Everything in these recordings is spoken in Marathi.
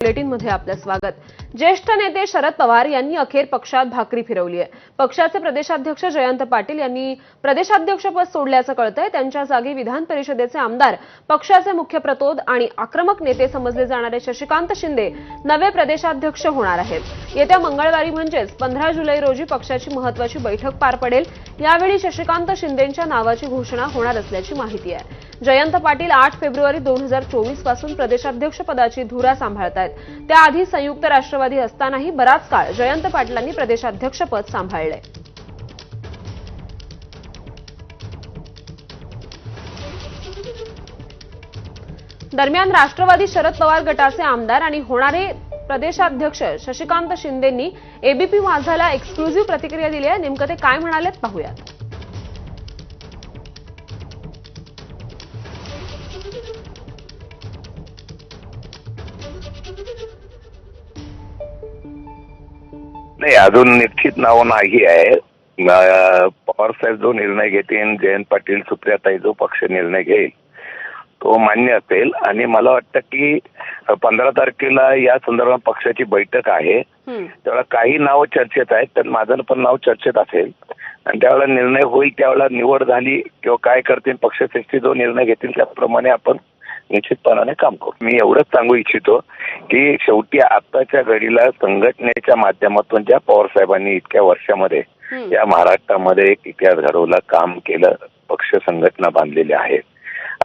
बुलेटिनमध्ये आपलं स्वागत। ज्येष्ठ नेते शरद पवार यांनी अखेर पक्षात भाकरी फिरवली आहे। पक्षाचे प्रदेशाध्यक्ष जयंत पाटील यांनी प्रदेशाध्यक्षपद सोडल्याचं कळतंय। त्यांच्या जागी विधान परिषदेचे आमदार, पक्षाचे मुख्य प्रतोद आणि आक्रमक नेते समजले जाणारे शशिकांत शिंदे नवे प्रदेशाध्यक्ष होणार आहेत। येत्या मंगळवारी म्हणजेच 15 जुलै रोजी पक्षाची महत्त्वाची बैठक पार पडेल। यावेळी शशिकांत शिंदेंच्या नावाची घोषणा होणार असल्याची माहिती आहे। जयंत पाटील 8 फेब्रुवारी 2024 पासून प्रदेशाध्यक्ष पदाची धुरा सांभाळतायत। त्याआधी संयुक्त राष्ट्रवादी असतानाही बराच काळ जयंत पाटलांनी प्रदेशाध्यक्षपद सांभाळले। दरम्यान राष्ट्रवादी शरद पवार गटाचे आमदार आणि होणारे प्रदेशाध्यक्ष शशिकांत शिंदेंनी एबीपी माझाला एक्सक्लुझिव्ह प्रतिक्रिया दिली आहे। नेमकं ते काय म्हणालेत पाहूयात। नाही, अजून निश्चित नाव नाही आहे। पवार साहेब जो निर्णय घेतील, जयंत पाटील, सुप्रियाताई जो पक्ष निर्णय घेईल तो मान्य असेल आणि मला वाटतं की 15 तारखेला या संदर्भात पक्षाची बैठक आहे। त्यावेळेला काही नाव चर्चेत आहेत, तर माझं पण नाव चर्चेत असेल आणि त्यावेळेला निर्णय होईल, त्यावेळेला निवड झाली किंवा काय करतील पक्षश्रेष्ठी जो निर्णय घेतील त्याप्रमाणे आपण निश्चितपणाने काम करू। मी एवढंच सांगू इच्छितो की शेवटी आताच्या घडीला संघटनेच्या माध्यमातून ज्या पवार साहेबांनी इतक्या वर्षामध्ये या महाराष्ट्रामध्ये एक इतिहास घडवला, काम केलं, पक्ष संघटना बांधलेली आहे।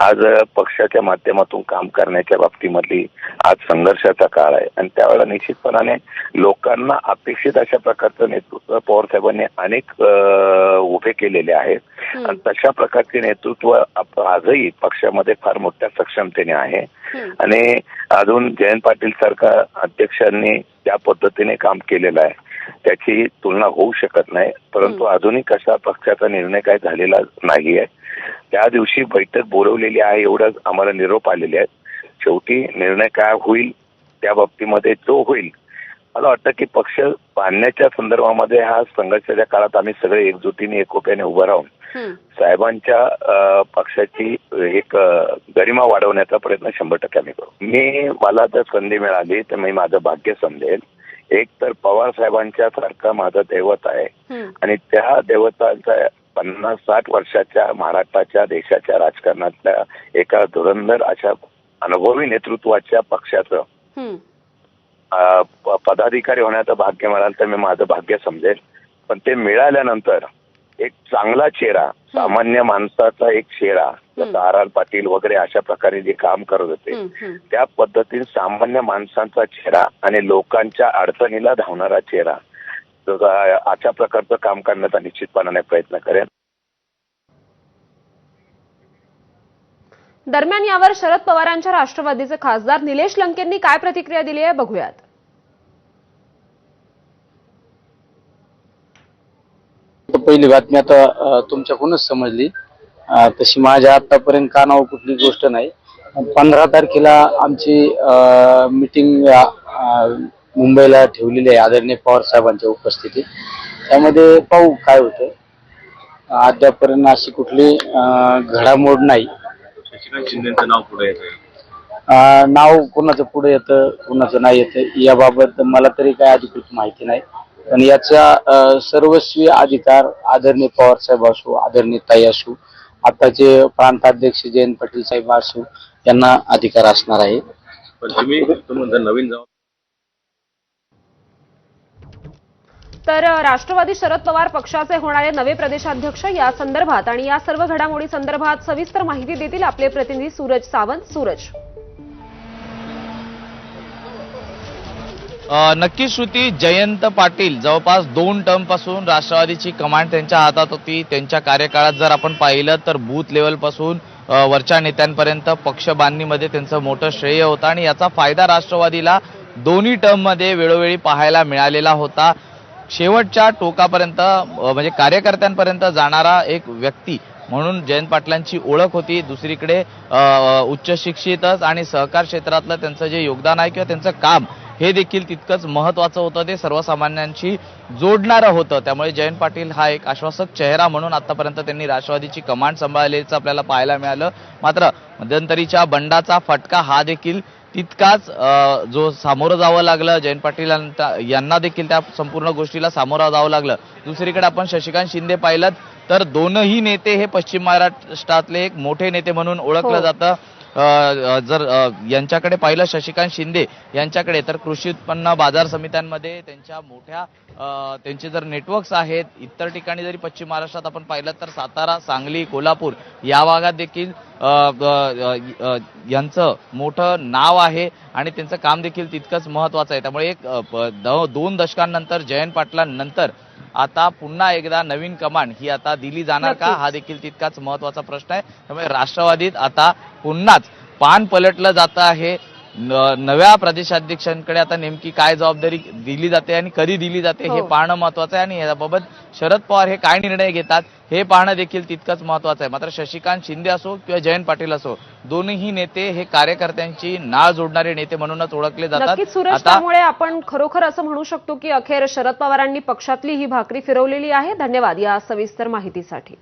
आज पक्षाच्या माध्यमातून काम करण्याच्या बाबतीमधली आज संघर्षाचा काळ आहे आणि त्यावेळेला निश्चितपणाने लोकांना अपेक्षित अशा प्रकारचं नेतृत्व पवार साहेबांनी अनेक उभे केलेले आहेत आणि तशा प्रकारचे नेतृत्व आजही पक्षामध्ये फार मोठ्या सक्षमतेने आहे आणि अजून जयंत पाटील सारखा अध्यक्षांनी ज्या पद्धतीने काम केलेलं आहे त्याची तुलना होऊ शकत नाही। परंतु अजूनही कशा पक्षाचा निर्णय काय झालेला नाहीये। त्या दिवशी बैठक बोलवलेली आहे, एवढं आम्हाला निरोप आलेले आहेत। शेवटी निर्णय काय होईल त्या बाबतीमध्ये जो होईल, मला वाटतं की पक्ष बांधण्याच्या संदर्भामध्ये हा संघर्षाच्या काळात आम्ही सगळे एकजुटीने एकोप्याने उभं राहून साहेबांच्या पक्षाची एक गरिमा वाढवण्याचा प्रयत्न 100% आम्ही करू। मला जर संधी मिळाली तर मी माझं भाग्य समजेल। एक तर पवार साहेबांच्या सारखं माझं दैवत आहे आणि त्या दैवताचा 50-60 वर्षाच्या महाराष्ट्राच्या देशाच्या राजकारणातल्या एका धुरंधर अशा अनुभवी नेतृत्वाच्या पक्षाचं पदाधिकारी होण्याचं भाग्य मिळालं तर मी माझं भाग्य समजेल। पण ते मिळाल्यानंतर एक चांगला चेहरा, सामान्य माणसाचा एक चेहरा, जसं आर पाटील वगैरे अशा प्रकारे जे काम करत होते त्या पद्धतीने सामान्य माणसांचा चेहरा आणि लोकांच्या अडचणीला धावणारा चेहरा अशा प्रकारचं काम करण्याचा निश्चितपणाने प्रयत्न करेन। दरम्यान यावर शरद पवारांच्या राष्ट्रवादीचे खासदार निलेश लंकेंनी काय प्रतिक्रिया दिली आहे बघूयात। पहिली बातमी आता तुमच्याकडूनच समजली, तशी माझ्या आतापर्यंत कानावर कुठली गोष्ट नाही। 15 तारखेला आमची मीटिंग मुंबईला ठेवलेली आहे आदरणीय पवार साहेबांच्या उपस्थितीत। त्यामध्ये पाहू काय होतं। अद्यापर्यंत अशी कुठली घडामोड नाही। शशिकांत शिंदेचं नाव पुढे येतं, नाव कुणाचं पुढे येतं कुणाचं नाही येतं याबाबत मला तरी काय अधिकृत माहिती नाही। पण याचा सर्वस्वी अधिकार आदरणीय पवार साहेब असो, आदरणीय ताई असो, आताचे प्रांताध्यक्ष जयंत पाटील साहेब असो यांना अधिकार असणार आहे। पण तुम्ही नवीन जाऊ तर राष्ट्रवादी शरद पवार पक्षाचे होणारे नवे प्रदेशाध्यक्ष या संदर्भात आणि या सर्व घडामोडी संदर्भात सविस्तर माहिती देतील आपले प्रतिनिधी सूरज सावंत। सूरज, नक्की श्रुती, जयंत पाटील जवळपास 2 टर्म पासून राष्ट्रवादीची कमांड त्यांच्या हातात होती। त्यांच्या कार्यकाळात जर आपण पाहिलं तर बूथ लेवल पासून वरच्या नेत्यांपर्यंत पक्ष बांधणीमध्ये त्यांचं मोठं श्रेय होतं आणि याचा फायदा राष्ट्रवादीला दोन्ही टर्म मध्ये वेळोवेळी पाहायला मिळालेला होता। शेवटच्या टोकापर्यंत म्हणजे कार्यकर्त्यांपर्यंत जाणारा एक व्यक्ती म्हणून जयंत पाटलांची ओळख होती। दुसरीकडे उच्च शिक्षितच आणि सहकार क्षेत्रातलं त्यांचं जे योगदान आहे किंवा त्यांचं काम हे देखील तितकंच महत्त्वाचं होतं, ते सर्वसामान्यांशी जोडणारं होतं। त्यामुळे जयंत पाटील हा एक आश्वासक चेहरा म्हणून आतापर्यंत त्यांनी राष्ट्रवादीची कमांड सांभाळल्याचं आपल्याला पाहायला मिळालं। मात्र मध्यंतरीच्या बंडाचा फटका हा देखील तितकाच जो सामोरं जावं लागलं जयंत पाटील यांना देखील त्या संपूर्ण गोष्टीला सामोरं जावं लागलं. दुसरीकडे आपण शशिकांत शिंदे पाहिलं तर दोनही नेते हे पश्चिम महाराष्ट्रातले एक मोठे नेते म्हणून ओळखलं जातं. जर यांच्याकडे पाहिलं शशिकांत शिंदे यांच्याकडे तर कृषी उत्पन्न बाजार समित्यांमध्ये त्यांच्या मोठ्या त्यांचे जर नेटवर्क्स आहेत. इतर ठिकाणी जरी पश्चिम महाराष्ट्रात आपण पाहिलं तर सातारा, सांगली, कोल्हापूर या भागात देखील यांचं मोठं नाव आहे आणि त्यांचं काम देखील तितकंच महत्वाचं आहे. त्यामुळे एक 2 दशकांनंतर जयंत पाटलांनंतर आता पुन्हा एकदा नवीन कमांड ही आता दिली जाणार का, हा देखील तितकाच महत्वाचा प्रश्न आहे. त्यामुळे राष्ट्रवादीत आता पुन्हाच पान पलटलं जातं आहे. नव्या प्रदेशाध्यक्षांकडे आता नेमकी काय जबाबदारी दिली जाते आणि कधी दिली जाते हे पाहणं महत्वाचं आहे आणि याबाबत शरद पवार हे काय निर्णय घेतात हे पाहणं देखील तितकंच महत्वाचं आहे. मात्र शशिकांत शिंदे असो किंवा जयंत पाटील असो दोन्ही नेते हे कार्यकर्त्यांची नाळ जोडणारे नेते म्हणूनच ओळखले जातात. नक्कीच सुरेश, त्यामुळे आपण खरोखर असं म्हणू शकतो की अखेर शरद पवारांनी पक्षातली ही भाकरी फिरवलेली आहे. धन्यवाद या सविस्तर माहितीसाठी.